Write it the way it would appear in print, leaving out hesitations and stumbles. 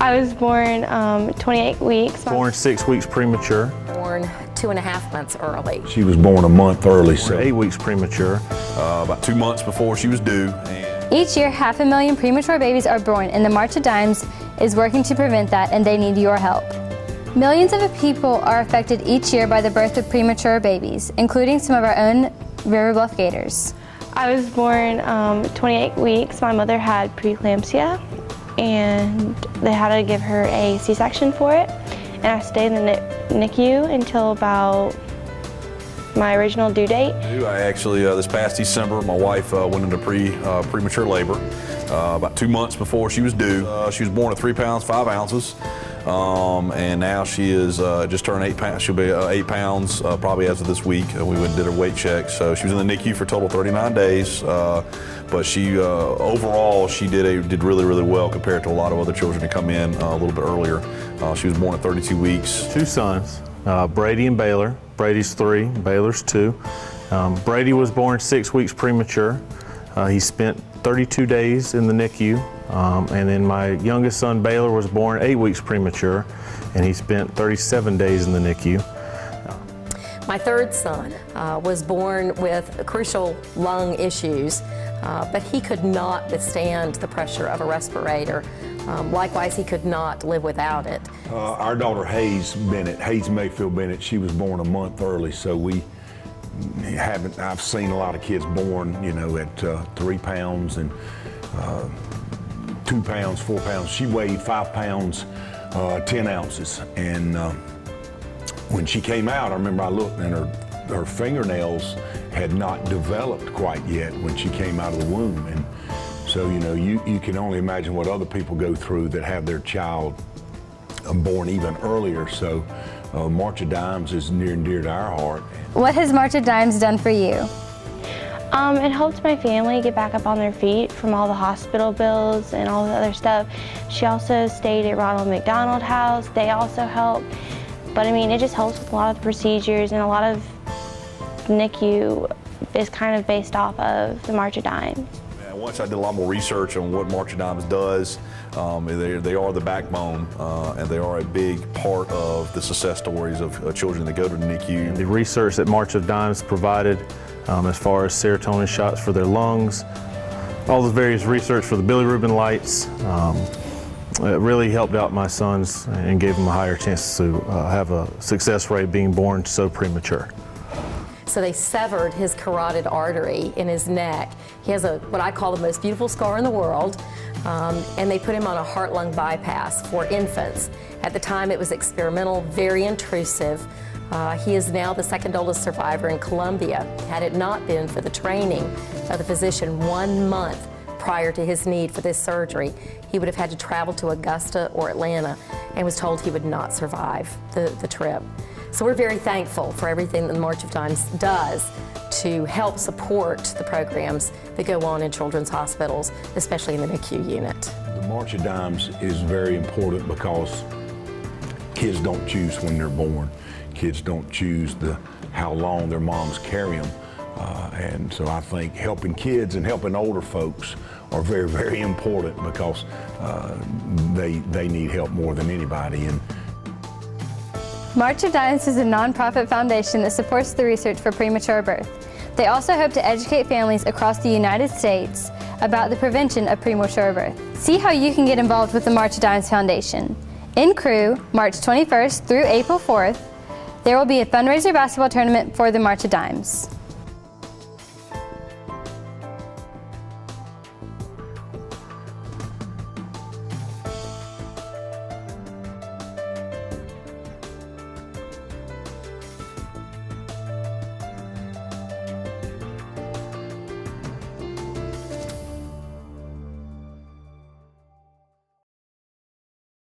I was born 28 weeks. Born 6 weeks premature. Born 2.5 months early. She was born a month early, so 8 weeks premature. About 2 months before she was due. Each year, 500,000 premature babies are born, and the March of Dimes is working to prevent that, and they need your help. Millions of people are affected each year by the birth of premature babies, including some of our own River Bluff Gators. I was born 28 weeks. My mother had preeclampsia, and they had to give her a C-section for it. And I stayed in the NICU until about my original due date. I actually, this past December, my wife went into premature labor about 2 months before she was due. She was born at 3 pounds, 5 ounces. And now she is just turned 8 pounds. She'll be 8 pounds probably as of this week. We went and did her weight check. So she was in the NICU for a total of 39 days. But she overall she did really well compared to a lot of other children that come in a little bit earlier. She was born at 32 weeks. 2 sons, Brady and Baylor. Brady's 3, Baylor's 2. Brady was born 6 weeks premature. He spent 32 days in the NICU. And then my youngest son, Baylor, was born 8 weeks premature, and he spent 37 days in the NICU. My third son was born with crucial lung issues, but he could not withstand the pressure of a respirator. Likewise, he could not live without it. our daughter Hayes Mayfield Bennett, she was born a month early, so I've seen a lot of kids born, you know, at 3 pounds and 2 pounds, 4 pounds. She weighed 5 pounds, 10 ounces. And when she came out, I remember I looked and her fingernails had not developed quite yet when she came out of the womb. And so, you know, you can only imagine what other people go through that have their child born even earlier. So March of Dimes is near and dear to our heart. What has March of Dimes done for you? It helped my family get back up on their feet from all the hospital bills and all the other stuff. She also stayed at Ronald McDonald House. They also help. But I mean, it just helps with a lot of the procedures, and a lot of NICU is kind of based off of the March of Dimes. Once I did a lot more research on what March of Dimes does, they are the backbone, and they are a big part of the success stories of children that go to the NICU. The research that March of Dimes provided as far as serotonin shots for their lungs, all the various research for the bilirubin lights, it really helped out my sons and gave them a higher chance to have a success rate being born so premature. So they severed his carotid artery in his neck. He has what I call the most beautiful scar in the world, and they put him on a heart-lung bypass for infants. At the time it was experimental, very intrusive. He is now the second oldest survivor in Columbia. Had it not been for the training of the physician 1 month prior to his need for this surgery, he would have had to travel to Augusta or Atlanta and was told he would not survive the trip. So we're very thankful for everything that the March of Dimes does to help support the programs that go on in children's hospitals, especially in the NICU unit. The March of Dimes is very important because kids don't choose when they're born. Kids don't choose how long their moms carry them. And so I think helping kids and helping older folks are very, very important because they need help more than anybody. And March of Dimes is a nonprofit foundation that supports the research for premature birth. They also hope to educate families across the United States about the prevention of premature birth. See how you can get involved with the March of Dimes Foundation. In Crew, March 21st through April 4th, there will be a fundraiser basketball tournament for the March of Dimes.